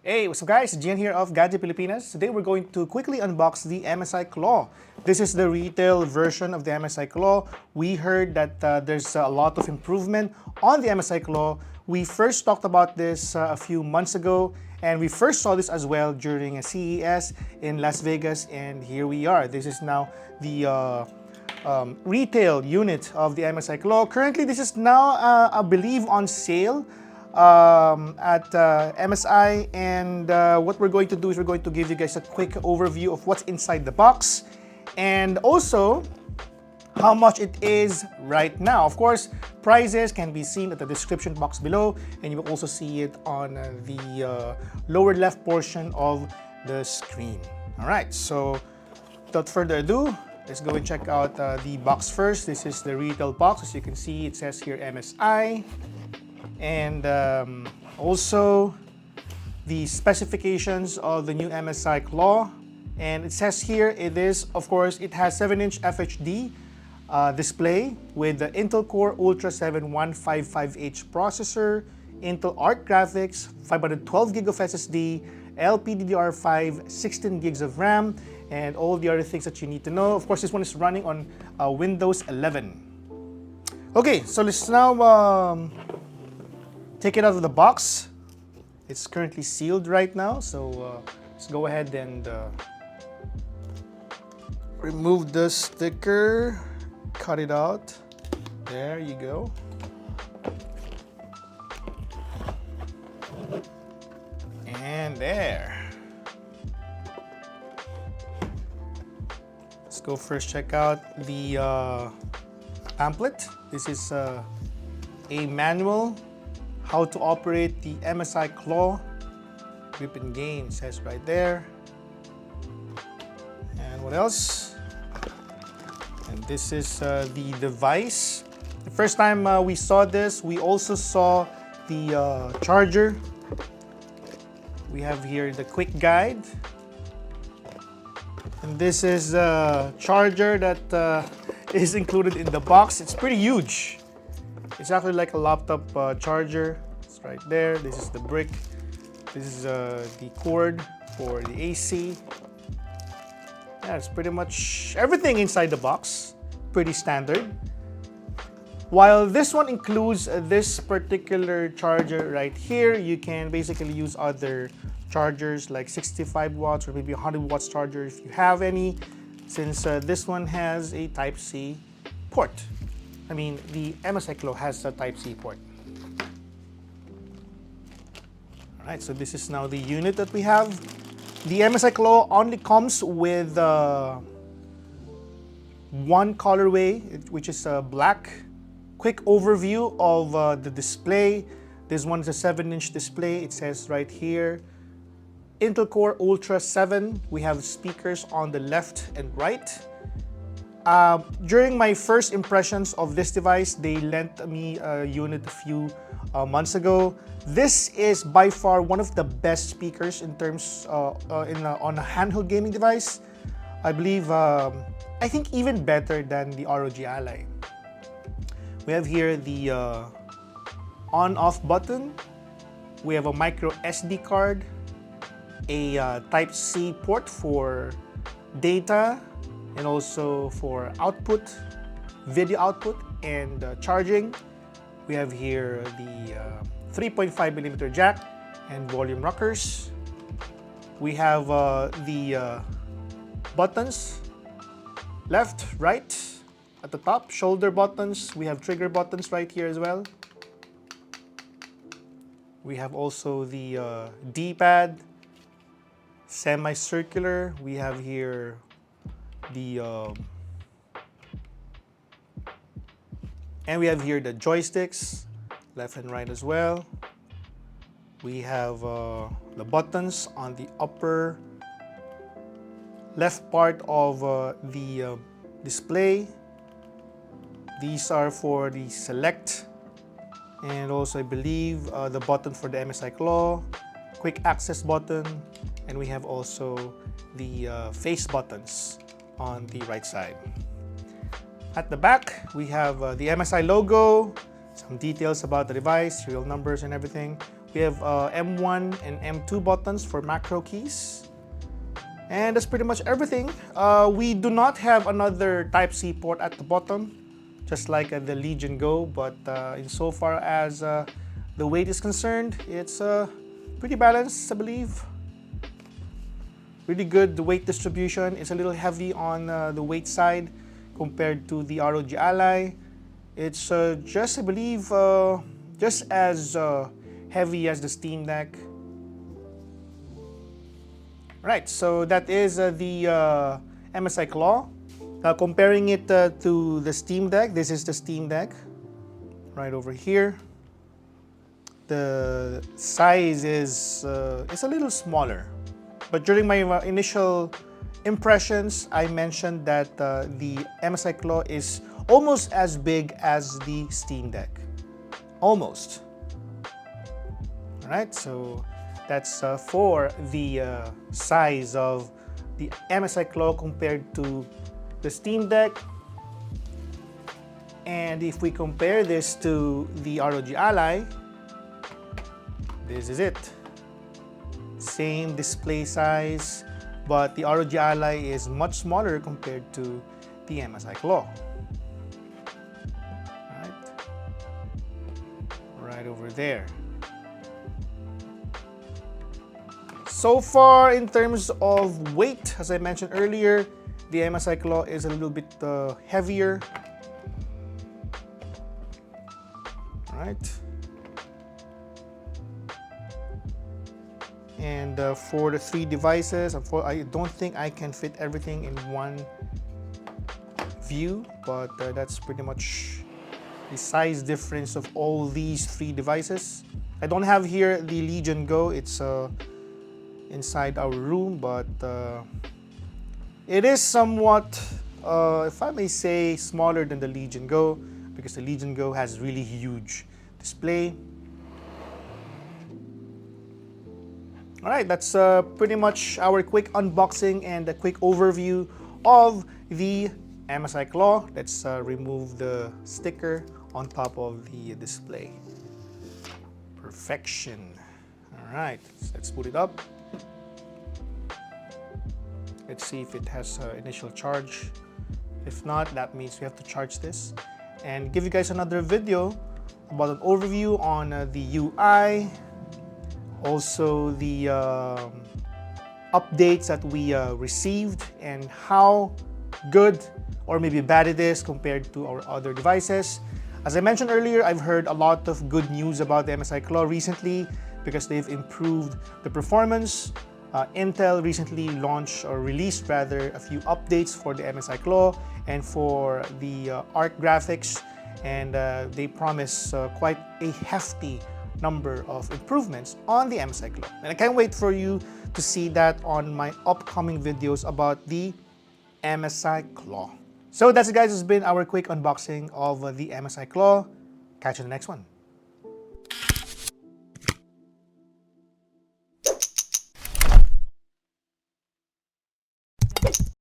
Hey, what's up guys? Gian here of Gadget Pilipinas. Today we're going to quickly unbox the MSI Claw. This is the retail version of the MSI Claw. We heard that there's a lot of improvement on the MSI Claw. We first talked about this a few months ago, and we first saw this as well during a CES in Las Vegas, and here we are. This is now the retail unit of the MSI Claw. Currently, this is now, I believe, on sale at MSI, and what we're going to do is we're going to give you guys a quick overview of what's inside the box and also how much it is right now. Of course, prices can be seen at the description box below, and you will also see it on the lower left portion of the screen. All right, so without further ado, let's go and check out the box first. This is the retail box. As you can see, it says here MSI. And also the specifications of the new MSI Claw. And it says here it is, of course, it has 7-inch FHD display with the Intel Core Ultra 7 155H processor, Intel Arc graphics, 512 GB of SSD, LPDDR5, 16 gigs of RAM, and all the other things that you need to know. Of course, this one is running on Windows 11. Okay, so let's now take it out of the box. It's currently sealed right now, so let's go ahead and remove the sticker, cut it out. There you go. And there. Let's go first check out the pamphlet. This is a manual how to operate the MSI Claw. Grip and gain says right there. And what else? And this is the device. The first time we saw this, we also saw the charger. We have here the quick guide. And this is the charger that is included in the box. It's pretty huge. It's actually like a laptop charger. It's right there. This is the brick. This is the cord for the AC. Yeah, it's pretty much everything inside the box. Pretty standard. While this one includes this particular charger right here, you can basically use other chargers like 65 watts or maybe 100 watts charger if you have any, since this one has a Type-C port. I mean, the MSI Claw has a Type-C port. Alright, so this is now the unit that we have. The MSI Claw only comes with one colorway, which is black. Quick overview of the display. This one is a 7-inch display. It says right here, Intel Core Ultra 7. We have speakers on the left and right. During my first impressions of this device, they lent me a unit a few months ago. This is by far one of the best speakers in terms on a handheld gaming device. I believe, I think even better than the ROG Ally. We have here the on-off button. We have a micro SD card, a Type-C port for data, and also for output, video output, and charging. We have here the 3.5mm jack and volume rockers. We have the buttons, left, right, at the top, shoulder buttons. We have trigger buttons right here as well. We have also the D-pad, semicircular. We have here the and we have here the joysticks, left and right as well. We have the buttons on the upper left part of the display. These are for the select, and also I believe the button for the MSI Claw, quick access button, and we have also the face buttons on the right side. At the back, we have the MSI logo, some details about the device, serial numbers and everything. We have M1 and M2 buttons for macro keys. And that's pretty much everything. We do not have another Type-C port at the bottom, just like the Legion Go, but insofar as the weight is concerned, it's pretty balanced, I believe. Really good. The weight distribution is a little heavy on the weight side compared to the ROG Ally. It's just, I believe, just as heavy as the Steam Deck. Right, so that is the MSI Claw. Comparing it to the Steam Deck, this is the Steam Deck right over here. The size is a little smaller. But during my initial impressions, I mentioned that the MSI Claw is almost as big as the Steam Deck. Almost. Alright, so that's for the size of the MSI Claw compared to the Steam Deck. And if we compare this to the ROG Ally, this is it. Same display size, but the ROG Ally is much smaller compared to the MSI Claw. Right over there. So far, in terms of weight, as I mentioned earlier, the MSI Claw is a little bit heavier. Right. And for the 3 devices, I don't think I can fit everything in one view, but that's pretty much the size difference of all these 3 devices. I don't have here the Legion Go. It's inside our room, but it is somewhat, if I may say, smaller than the Legion Go, because the Legion Go has really huge display. Alright, that's pretty much our quick unboxing and a quick overview of the MSI Claw. Let's remove the sticker on top of the display. Perfection. Alright, let's boot it up. Let's see if it has initial charge. If not, that means we have to charge this. And give you guys another video about an overview on the UI, also the updates that we received and how good or maybe bad it is compared to our other devices. As I mentioned earlier, I've heard a lot of good news about the MSI Claw recently because they've improved the performance. Intel recently launched or released rather a few updates for the MSI Claw and for the art graphics, and they promise quite a hefty number of improvements on the MSI Claw. And I can't wait for you to see that on my upcoming videos about the MSI Claw. So that's it, guys. This has been our quick unboxing of the MSI Claw. Catch you in the next one.